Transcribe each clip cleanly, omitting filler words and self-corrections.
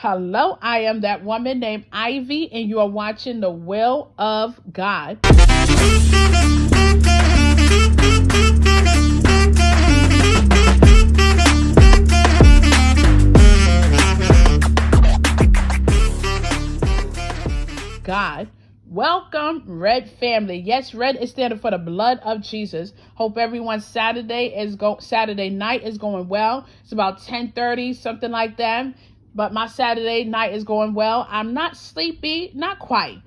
Hello, I am that woman named Ivy, and you are watching The Will of God. God. Welcome, Red family. Yes, red is standing for the blood of Jesus. Hope everyone's Saturday night is going well. It's about 10:30, something like that. But my Saturday night is going well. I'm not sleepy, not quite.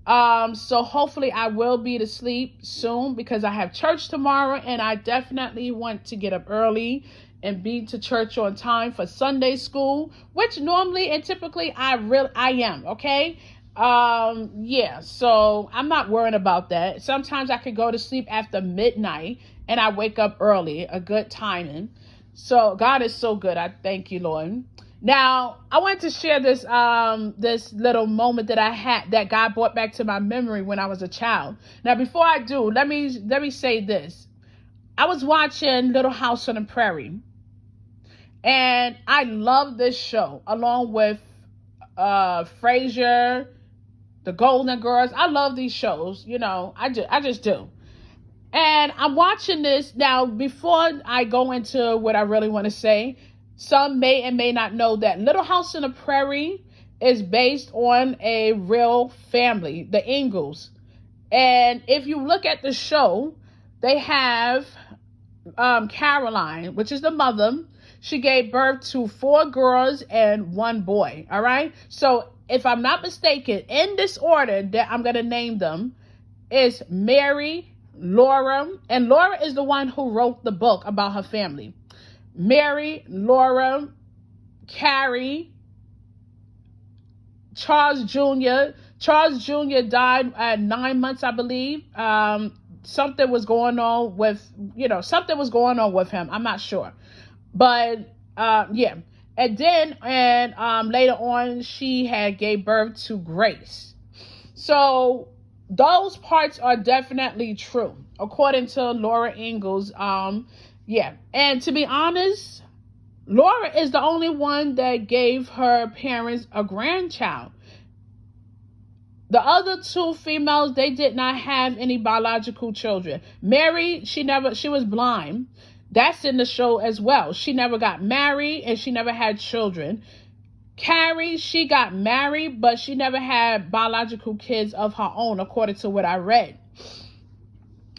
So hopefully I will be to sleep soon because I have church tomorrow and I definitely want to get up early and be to church on time for Sunday school, which normally and typically I am, okay? So I'm not worrying about that. Sometimes I could go to sleep after midnight and I wake up early, a good timing. So God is so good. I thank you, Lord. Now, I wanted to share this little moment that I had that God brought back to my memory when I was a child. Now, before I do, let me say this. I was watching Little House on the Prairie, and I love this show along with Frasier, The Golden Girls. I love these shows, I just do. And I'm watching this now. Before I go into what I really want to say, some may and may not know that Little House on the Prairie is based on a real family, the Ingalls. And if you look at the show, they have Caroline, which is the mother. She gave birth to 4 girls and 1 boy. All right. So if I'm not mistaken, in this order that I'm going to name them is Mary, Laura, and Laura is the one who wrote the book about her family. Mary, Laura, Carrie, Charles Jr. Charles Jr. died at 9 months, I believe. Something was going on with him. I'm not sure. But, yeah. And then, later on, she had gave birth to Grace. So those parts are definitely true, according to Laura Ingalls. Yeah. And to be honest, Laura is the only one that gave her parents a grandchild. The other 2 females, they did not have any biological children. Mary, she was blind. That's in the show as well. She never got married and she never had children. Carrie, she got married, but she never had biological kids of her own, according to what I read.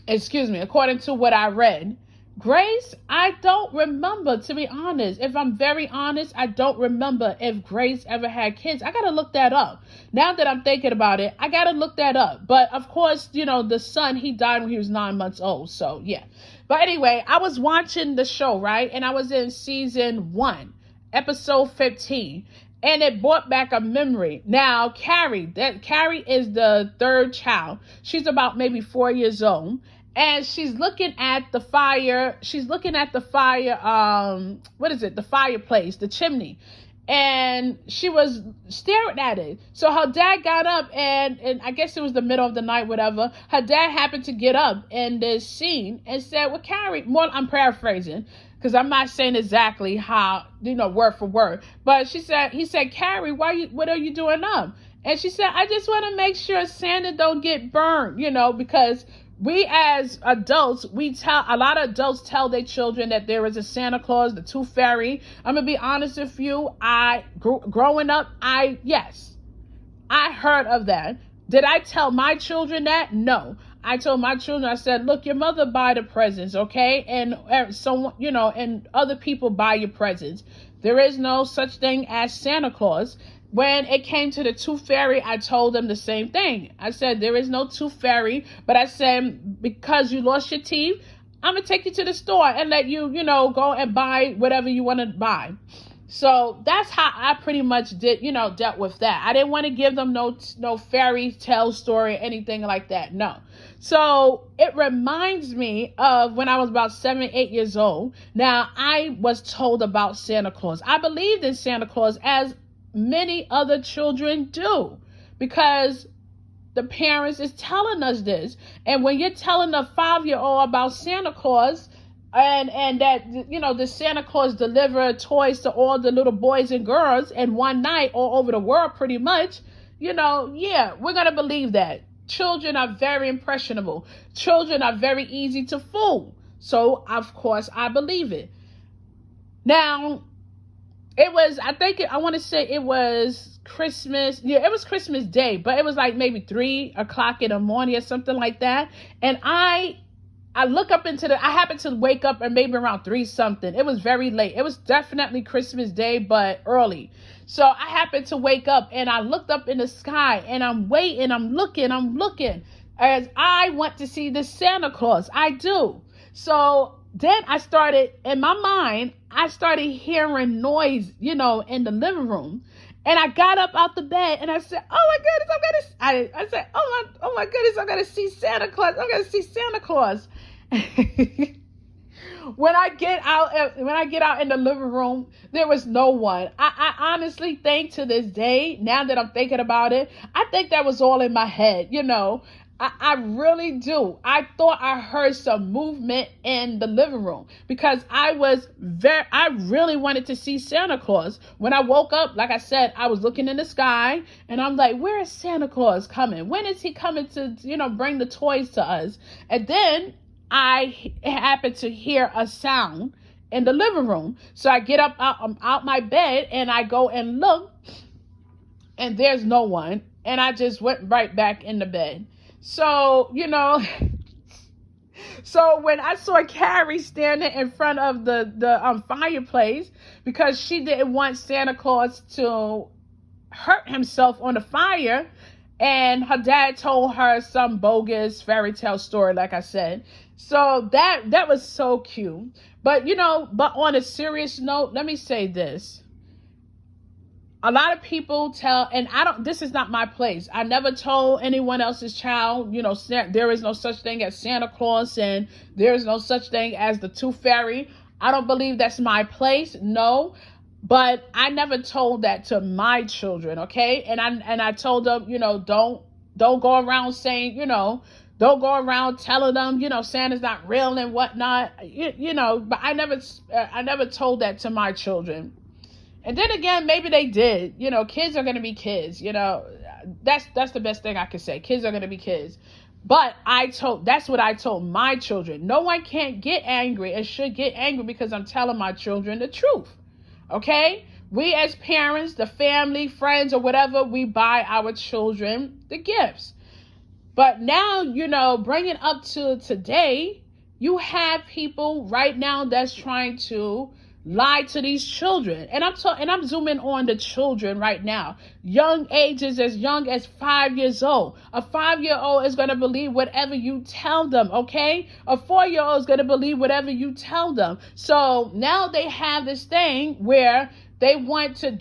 According to what I read. Grace, I don't remember, to be honest. If I'm very honest, I don't remember if Grace ever had kids. I got to look that up. Now that I'm thinking about it, I got to look that up. But of course, the son, he died when he was 9 months old. So yeah. But anyway, I was watching the show, right? And I was in season 1, episode 15. And it brought back a memory. Now, Carrie is the 3rd child. She's about maybe 4 years old. And she's looking at the fire. She's looking at the fire. The fireplace, the chimney. And she was staring at it. So her dad got up and I guess it was the middle of the night, whatever. Her dad happened to get up in this scene and said, well, Carrie, I'm paraphrasing because I'm not saying exactly how, word for word. But he said, Carrie, what are you doing up? And she said, I just want to make sure Santa don't get burned, because we as adults, a lot of adults tell their children that there is a Santa Claus, the Tooth Fairy. I'm going to be honest with you. Growing up, I heard of that. Did I tell my children that? No. I told my children, I said, look, your mother buy the presents, okay? And someone, and other people buy your presents. There is no such thing as Santa Claus. When it came to the Tooth Fairy, I told them the same thing. I said, there is no Tooth Fairy, but I said, because you lost your teeth, I'm going to take you to the store and let you, go and buy whatever you want to buy. So that's how I pretty much dealt with that. I didn't want to give them no fairy tale story or anything like that. No. So it reminds me of when I was about 7, 8 years old. Now, I was told about Santa Claus. I believed in Santa Claus as many other children do, because the parents is telling us this. And when you're telling a 5-year-old about Santa Claus, and that, the Santa Claus delivered toys to all the little boys and girls in one night all over the world pretty much, yeah, we're going to believe that. Children are very impressionable. Children are very easy to fool. So, of course, I believe it. Now, I want to say it was Christmas. Yeah, it was Christmas Day, but it was like maybe 3:00 in the morning or something like that. And I look up I happened to wake up at maybe around 3 something. It was very late. It was definitely Christmas Day, but early. So I happened to wake up and I looked up in the sky and I'm waiting, I'm looking as I want to see the Santa Claus. I do. So then in my mind, I started hearing noise, in the living room. And I got up out the bed and I said, "Oh my goodness, I said, oh my goodness, I'm gonna see Santa Claus. I'm gonna see Santa Claus." When I get out in the living room, there was no one. I honestly think to this day, now that I'm thinking about it, I think that was all in my head, I really do. I thought I heard some movement in the living room because I really wanted to see Santa Claus. When I woke up, like I said, I was looking in the sky and I'm like, where is Santa Claus coming? When is he coming to, bring the toys to us? And then I happened to hear a sound in the living room. So I get up out my bed and I go and look and there's no one. And I just went right back in the bed. So, so when I saw Carrie standing in front of the fireplace because she didn't want Santa Claus to hurt himself on the fire, and her dad told her some bogus fairy tale story, like I said. So that was so cute. But, but on a serious note, let me say this. A lot of people this is not my place. I never told anyone else's child, there is no such thing as Santa Claus and there is no such thing as the Tooth Fairy. I don't believe that's my place. No, but I never told that to my children. Okay. And I told them, don't go around saying, don't go around telling them, Santa's not real and whatnot, but I never told that to my children. And then again, maybe they did. Kids are going to be kids. That's the best thing I can say. Kids are going to be kids. But that's what I told my children. No one can't get angry and should get angry because I'm telling my children the truth. Okay? We as parents, the family, friends, or whatever, we buy our children the gifts. But now, bringing up to today, you have people right now that's trying to lie to these children. And I'm zooming on the children right now. Young ages, as young as 5 years old. A 5-year-old is going to believe whatever you tell them, okay? A 4-year-old is going to believe whatever you tell them. So now they have this thing where they want to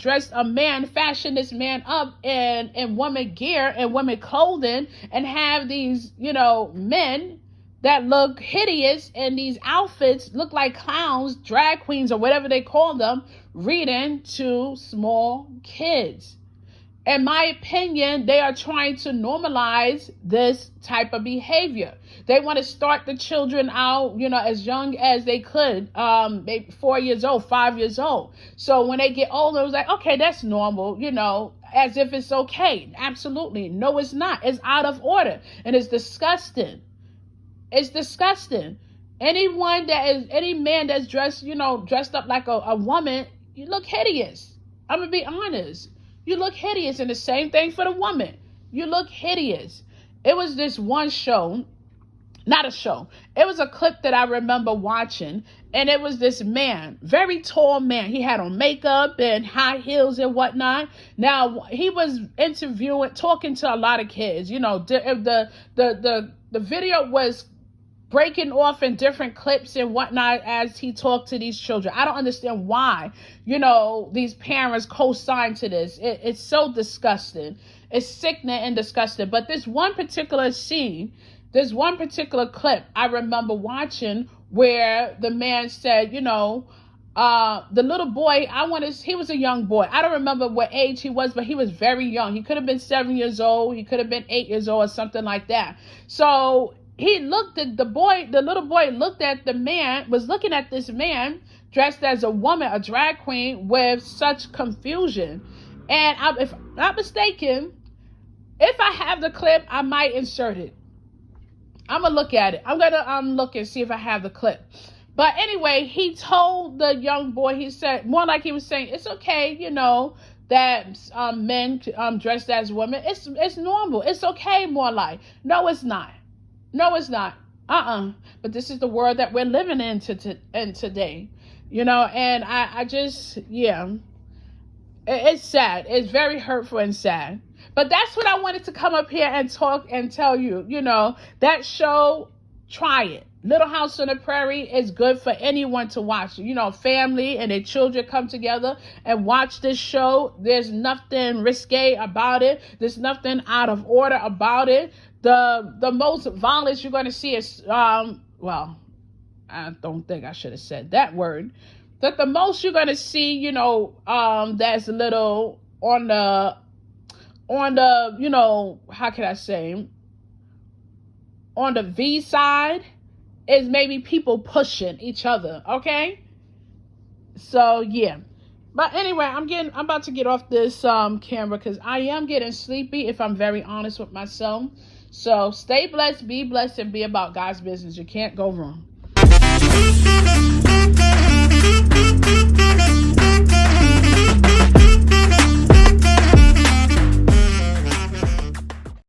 fashion this man up in woman gear and woman clothing and have these, men that look hideous and these outfits look like clowns, drag queens, or whatever they call them, reading to small kids. In my opinion, they are trying to normalize this type of behavior. They want to start the children out, as young as they could, maybe 4 years old, 5 years old. So when they get older, it's like, okay, that's normal, as if it's okay. Absolutely. No, it's not. It's out of order and it's disgusting. It's disgusting. Any man that's dressed up like a woman, you look hideous. I'm going to be honest. You look hideous. And the same thing for the woman. You look hideous. It was this one show, not a show. It was a clip that I remember watching. And it was this man, very tall man. He had on makeup and high heels and whatnot. Now, he was talking to a lot of kids. The video was breaking off in different clips and whatnot as he talked to these children. I don't understand why, these parents co-sign to this. It's so disgusting. It's sickening and disgusting. But this one particular scene, this one particular clip I remember watching where the man said, the little boy, he was a young boy. I don't remember what age he was, but he was very young. He could have been 7 years old. He could have been 8 years old or something like that. So he looked at the little boy looked at the man, was looking at this man dressed as a woman, a drag queen, with such confusion. And if I'm not mistaken, if I have the clip, I might insert it. I'm going to look at it. I'm going to look and see if I have the clip. But anyway, he told the young boy, he said, more like he was saying, it's okay, that men dressed as women. It's normal. It's okay, more like. No, it's not. No, it's not. But this is the world that we're living in today. And I just, it's sad. It's very hurtful and sad. But that's what I wanted to come up here and talk and tell you. That show, try it. Little House on the Prairie is good for anyone to watch. Family and their children come together and watch this show. There's nothing risque about it. There's nothing out of order about it. The most violence you're going to see is, well, I don't think I should have said that word. But the most you're going to see, that's a little on the, how can I say, on the V side is maybe people pushing each other, okay? So, yeah. But anyway, I'm about to get off this camera because I am getting sleepy, if I'm very honest with myself. So, stay blessed, be blessed, and be about God's business. You can't go wrong.